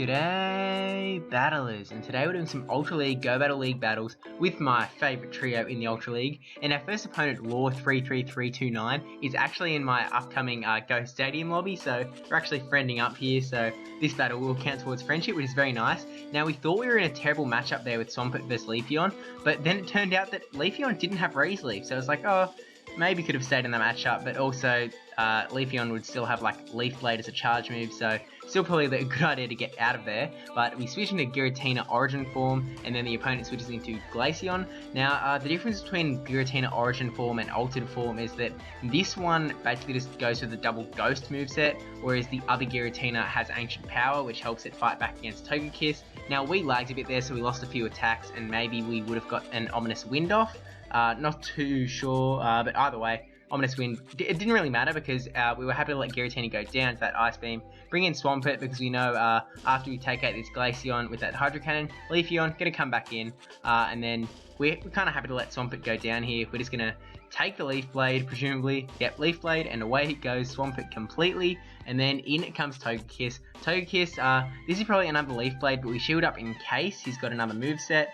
G'day battlers, and today we're doing some Ultra League Go Battle League battles with my favourite trio in the Ultra League, and our first opponent, Law33329, is actually in my upcoming Go Stadium lobby, so we're actually friending up here, so this battle will count towards friendship, which is very nice. Now we thought we were in a terrible matchup there with Swampert vs Leafeon, but then it turned out that Leafeon didn't have Raise Leaf, so it was like, oh, maybe could have stayed in the matchup, but also Leafeon would still have like Leaf Blade as a charge move, so still probably a good idea to get out of there. But we switch into Giratina Origin form, and then the opponent switches into Glaceon. Now the difference between Giratina Origin form and Altered form is that this one basically just goes with the double Ghost moveset, whereas the other Giratina has Ancient Power, which helps it fight back against Togekiss. Now we lagged a bit there, so we lost a few attacks, and maybe we would have got an Ominous Wind off. Not too sure, but either way, Ominous Wind, it didn't really matter because we were happy to let Giratina go down to that Ice Beam, bring in Swampert because we know after we take out this Glaceon with that Hydro Cannon, Leafeon going to come back in, and then we're kind of happy to let Swampert go down here. We're just going to take the Leaf Blade, presumably, yep, Leaf Blade, and away it goes, Swampert completely, and then in it comes Togekiss. Togekiss, this is probably another Leaf Blade, but we shield up in case he's got another moveset.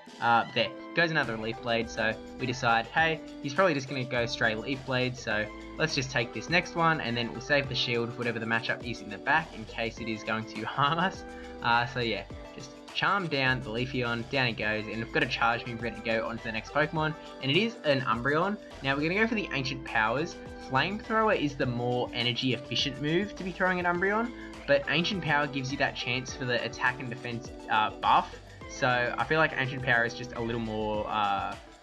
There, goes another Leaf Blade, so we decide, hey, he's probably just going to go straight Leaf Blade, so let's just take this next one, and then we'll save the shield for whatever the matchup is in the back, in case it is going to harm us. So yeah, just Charm down the Leafeon, down it goes, and we've got a charge move ready to go onto the next Pokemon, and it is an Umbreon. Now we're going to go for the Ancient Powers. Flamethrower is the more energy efficient move to be throwing at Umbreon, but Ancient Power gives you that chance for the attack and defense buff, so I feel like Ancient Power is just a little more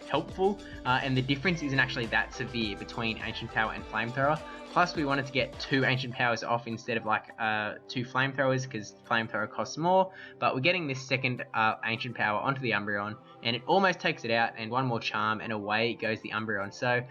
helpful, and the difference isn't actually that severe between Ancient Power and Flamethrower. Plus we wanted to get 2 Ancient Powers off instead of like 2 Flamethrowers because Flamethrower costs more, but we're getting this second Ancient Power onto the Umbreon, and it almost takes it out, and one more Charm, and away goes the Umbreon. So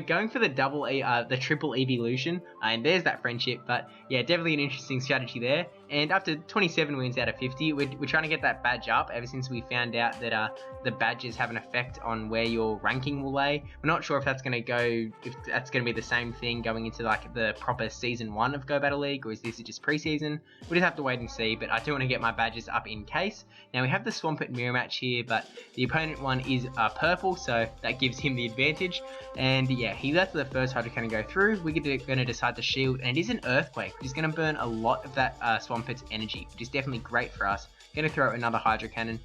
going for the triple evolution, and there's that friendship, but yeah, definitely an interesting strategy there. And up to 27 wins out of 50, we're trying to get that badge up ever since we found out that the badges have an effect on where your ranking will lay. We're not sure if that's going to be the same thing going into like the proper season 1 of Go Battle League, or is this just preseason? We'll just have to wait and see, but I do want to get my badges up in case. Now we have the Swampert mirror match here, but the opponent one is purple, so that gives him the advantage. And yeah, he lets the first Hydro Cannon go through. We're going to decide to shield, and it is an Earthquake, which is going to burn a lot of that Swampert's energy, which is definitely great for us. Going to throw another Hydro Cannon,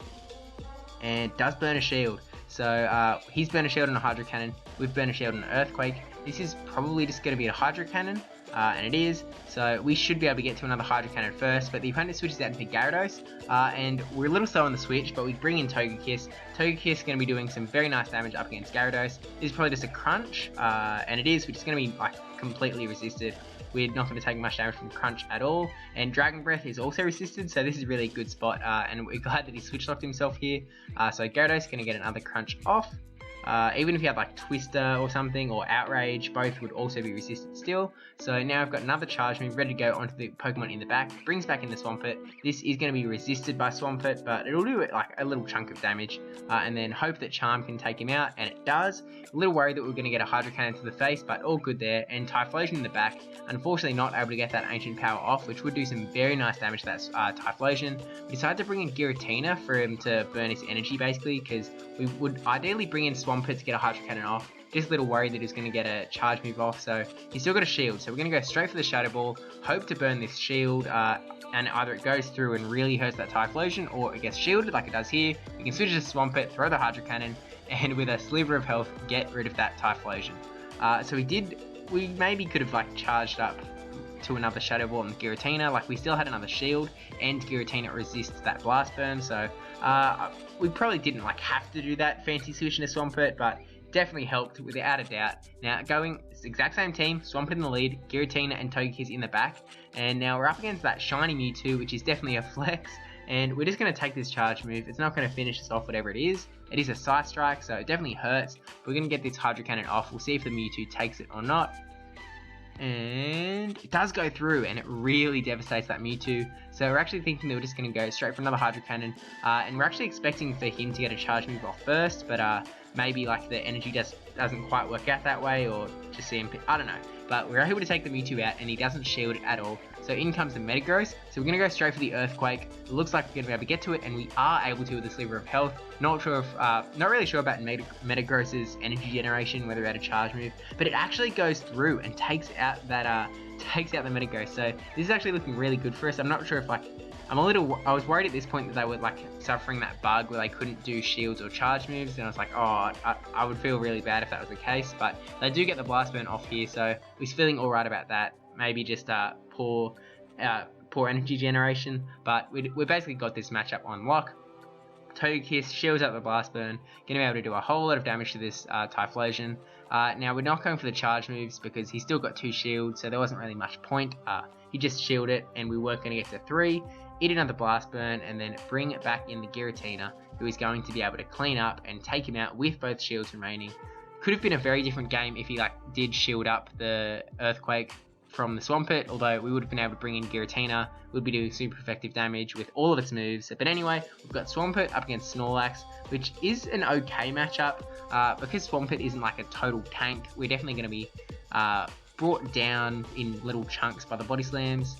and does burn a shield. So he's burned a shield on a Hydro Cannon, we've burned a shield on an Earthquake. This is probably just going to be a Hydro Cannon, and it is, so we should be able to get to another Hydro Cannon first, but the opponent switches out into Gyarados, and we're a little slow on the switch, but we bring in Togekiss. Togekiss is going to be doing some very nice damage up against Gyarados. This is probably just a Crunch, and it is, which is going to be like completely resisted. We're not going to take much damage from Crunch at all, and Dragon Breath is also resisted, so this is really a good spot, and we're glad that he switch locked himself here. So Gyarados is going to get another Crunch off. Even if you had like Twister or something, or Outrage, both would also be resisted still. So now I've got another charge move ready to go onto the Pokemon in the back, brings back in the Swampert. This is going to be resisted by Swampert, but it'll do it like a little chunk of damage, and then hope that Charm can take him out, and it does. A little worried that we're going to get a Hydro Cannon to the face, but all good there, and Typhlosion in the back. Unfortunately not able to get that Ancient Power off, which would do some very nice damage to that Typhlosion. We decided to bring in Giratina for him to burn his energy basically, because we would ideally bring in Swampert to get a Hydro Cannon off. Just a little worried that he's going to get a charge move off, so he's still got a shield, so we're going to go straight for the Shadow Ball, hope to burn this shield, and either it goes through and really hurts that Typhlosion, or it gets shielded like it does here. We can switch to Swampert, throw the Hydro Cannon, and with a sliver of health, get rid of that Typhlosion. So we maybe could have like charged up to another Shadow Ball on Giratina, like we still had another shield, and Giratina resists that Blast Burn, so we probably didn't like have to do that fancy switch into Swampert, but definitely helped without a doubt. Now it's the exact same team, Swampert in the lead, Giratina and Togekiss in the back, and now we're up against that shiny Mewtwo, which is definitely a flex, and we're just going to take this charge move. It's not going to finish us off, whatever it is. It is a Side Strike, so it definitely hurts. We're going to get this Hydro Cannon off. We'll see if the Mewtwo takes it or not. And it does go through, and it really devastates that Mewtwo. So we're actually thinking that we're just going to go straight for another Hydro Cannon, and we're actually expecting for him to get a charge move off first, but maybe like the energy just doesn't quite work out that way, or just see him, I don't know. But we're able to take the Mewtwo out, and he doesn't shield at all. So in comes the Metagross. So we're going to go straight for the Earthquake. It looks like we're going to be able to get to it, and we are able to with the Sliver of Health. Not really sure about Metagross's energy generation, whether it had a charge move, but it actually goes through and takes out that the Metagross. So this is actually looking really good for us. I'm not sure if I was worried at this point that they were suffering that bug where they couldn't do shields or charge moves, and I was like, oh, I would feel really bad if that was the case, but they do get the Blast Burn off here, so we're feeling alright about that. Maybe just poor energy generation, but we basically got this matchup on lock. Togekiss shields out the Blast Burn, going to be able to do a whole lot of damage to this Typhlosion. Now we're not going for the charge moves because he's still got 2 shields, so there wasn't really much point. He just shielded it, and we weren't going to get to 3. Eat another Blast Burn, and then bring it back in the Giratina, who is going to be able to clean up and take him out with both shields remaining. Could have been a very different game if he did shield up the Earthquake from the Swampert, although we would have been able to bring in Giratina, would be doing super effective damage with all of its moves. But anyway, we've got Swampert up against Snorlax, which is an okay matchup. Because Swampert isn't a total tank, we're definitely going to be brought down in little chunks by the body slams.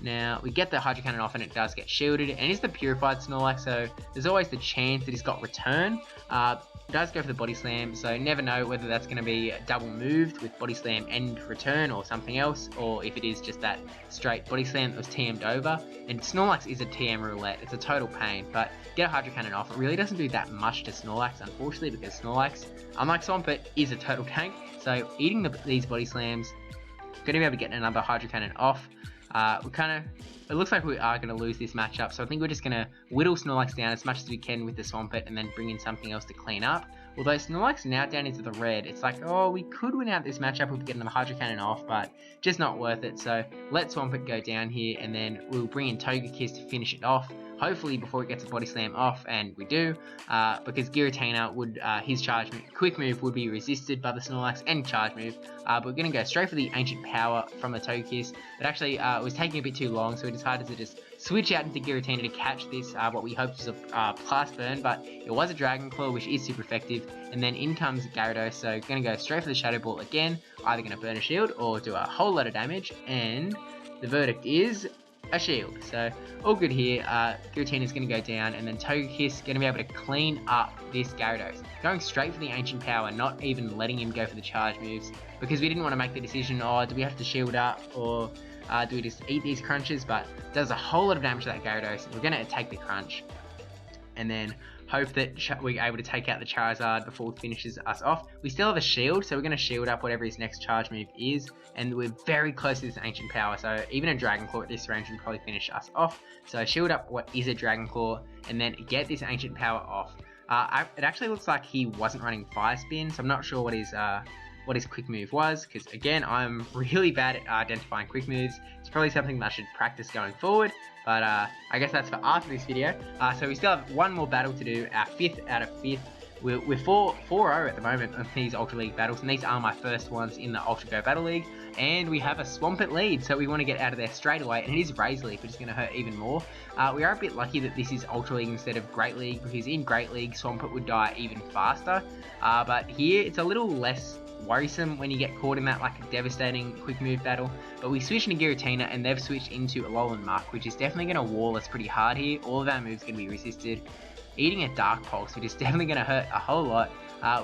Now, we get the Hydro Cannon off, and it does get shielded, and it's the Purified Snorlax, so there's always the chance that he's got Return. It does go for the Body Slam, so never know whether that's going to be double moved with Body Slam and Return or something else, or if it is just that straight Body Slam that was TM'd over. And Snorlax is a TM roulette, it's a total pain, but get a Hydro Cannon off. It really doesn't do that much to Snorlax, unfortunately, because Snorlax, unlike Swampert, is a total tank, so eating these Body Slams, going to be able to get another Hydro Cannon off. It looks like we are going to lose this matchup, so I think we're just going to whittle Snorlax down as much as we can with the Swampert and then bring in something else to clean up. Although Snorlax now down into the red, it's like, oh, we could win out this matchup if we get another Hydro Cannon off, but just not worth it. So let Swampert go down here, and then we'll bring in Togekiss to finish it off. Hopefully before it gets a Body Slam off, and we do, because Giratina would, his charge move, quick move would be resisted by the Snorlax and charge move, but we're going to go straight for the Ancient Power from the Togekiss. But actually, it was taking a bit too long, so we decided to just switch out into Giratina to catch this, what we hoped was a Blast Burn, but it was a Dragon Claw, which is super effective, and then in comes Gyarados, so going to go straight for the Shadow Ball again, either going to burn a shield or do a whole lot of damage, and the verdict is a shield. So all good here. Giratina's going to go down, and then Togekiss going to be able to clean up this Gyarados, going straight for the Ancient Power, not even letting him go for the charge moves, because we didn't want to make the decision, oh, do we have to shield up, or do we just eat these crunches? But it does a whole lot of damage to that Gyarados. We're going to take the crunch, and then hope that we're able to take out the Charizard before it finishes us off. We still have a shield, so we're going to shield up whatever his next charge move is, and we're very close to this Ancient Power, so even a Dragon Claw at this range would probably finish us off. So shield up what is a Dragon Claw, and then get this Ancient Power off. It actually looks like he wasn't running Fire Spin, so I'm not sure what his quick move was, because again, I'm really bad at identifying quick moves. It's probably something that I should practice going forward, but I guess that's for after this video. So we still have one more battle to do, our 5th out of 5th. We're 4-0 at the moment on these Ultra League battles, and these are my first ones in the Ultra Go Battle League, and we have a Swampert lead, so we want to get out of there straight away, and it is Raise League, which is going to hurt even more. We are a bit lucky that this is Ultra League instead of Great League, because in Great League, Swampert would die even faster, but here it's a little less worrisome when you get caught in that devastating quick move battle. But we switched into Giratina, and they've switched into Alolan Muk, which is definitely going to wall us pretty hard here. All of our moves going to be resisted. Eating a Dark Pulse, which is definitely going to hurt a whole lot.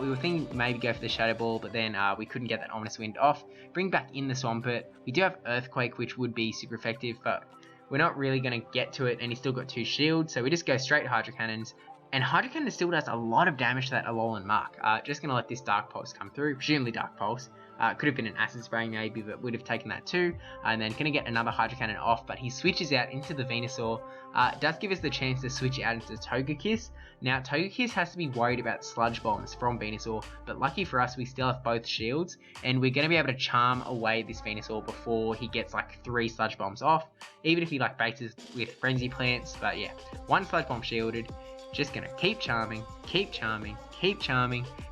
We were thinking maybe go for the Shadow Ball, but then we couldn't get that Ominous Wind off. Bring back in the Swampert. We do have Earthquake, which would be super effective, but we're not really going to get to it, and he's still got 2 shields, so we just go straight Hydro Cannons. And Hydro Cannon still does a lot of damage to that Alolan Muk. Just going to let this Dark Pulse come through, presumably Dark Pulse. Could have been an Acid Spray maybe, but would have taken that too. And then going to get another Hydro Cannon off, but he switches out into the Venusaur. It does give us the chance to switch out into Togekiss. Now, Togekiss has to be worried about Sludge Bombs from Venusaur, but lucky for us, we still have both shields, and we're going to be able to charm away this Venusaur before he gets 3 Sludge Bombs off, even if he bases with Frenzy Plants. But yeah, 1 Sludge Bomb shielded. Just gonna keep charming,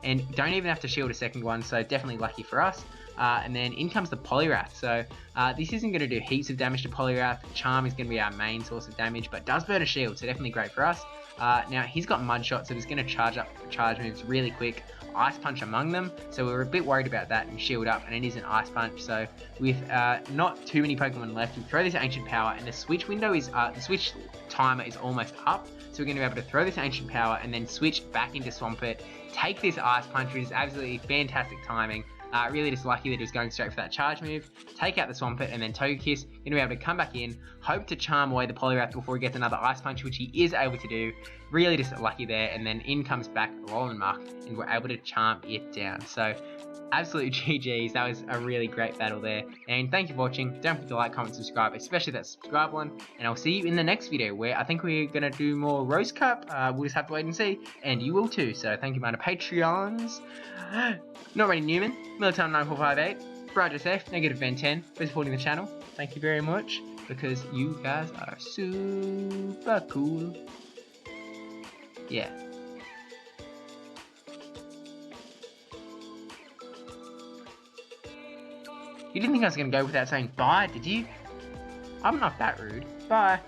and don't even have to shield a second one, so definitely lucky for us. And then in comes the Poliwrath, so this isn't going to do heaps of damage to Poliwrath. Charm is going to be our main source of damage, but does burn a shield, so definitely great for us. Now he's got Mud Shot, so he's going to charge up charge moves really quick Ice Punch among them, so we were a bit worried about that and shield up, and it is an Ice Punch. So with not too many Pokemon left, we throw this Ancient Power, and the switch window is the switch timer is almost up, so we're going to be able to throw this Ancient Power and then switch back into Swampert, take this Ice Punch, which is absolutely fantastic timing. Really just lucky that he was going straight for that charge move, take out the Swampert, and then Togekiss, going to be able to come back in, hope to charm away the Poliwrath before he gets another Ice Punch, which he is able to do. Really just lucky there, and then in comes back Alolan Muk, and we're able to charm it down. So, absolute GG's, that was a really great battle there, and thank you for watching. Don't forget to like, comment, subscribe, especially that subscribe one, and I'll see you in the next video, where I think we're going to do more Rose Cup. We'll just have to wait and see, and you will too, so thank you my Patreons. NotRandyN3wman, Militime9458, brajSF, NegativeBen10 for supporting the channel. Thank you very much, because you guys are super cool. Yeah. You didn't think I was going to go without saying bye, did you? I'm not that rude. Bye.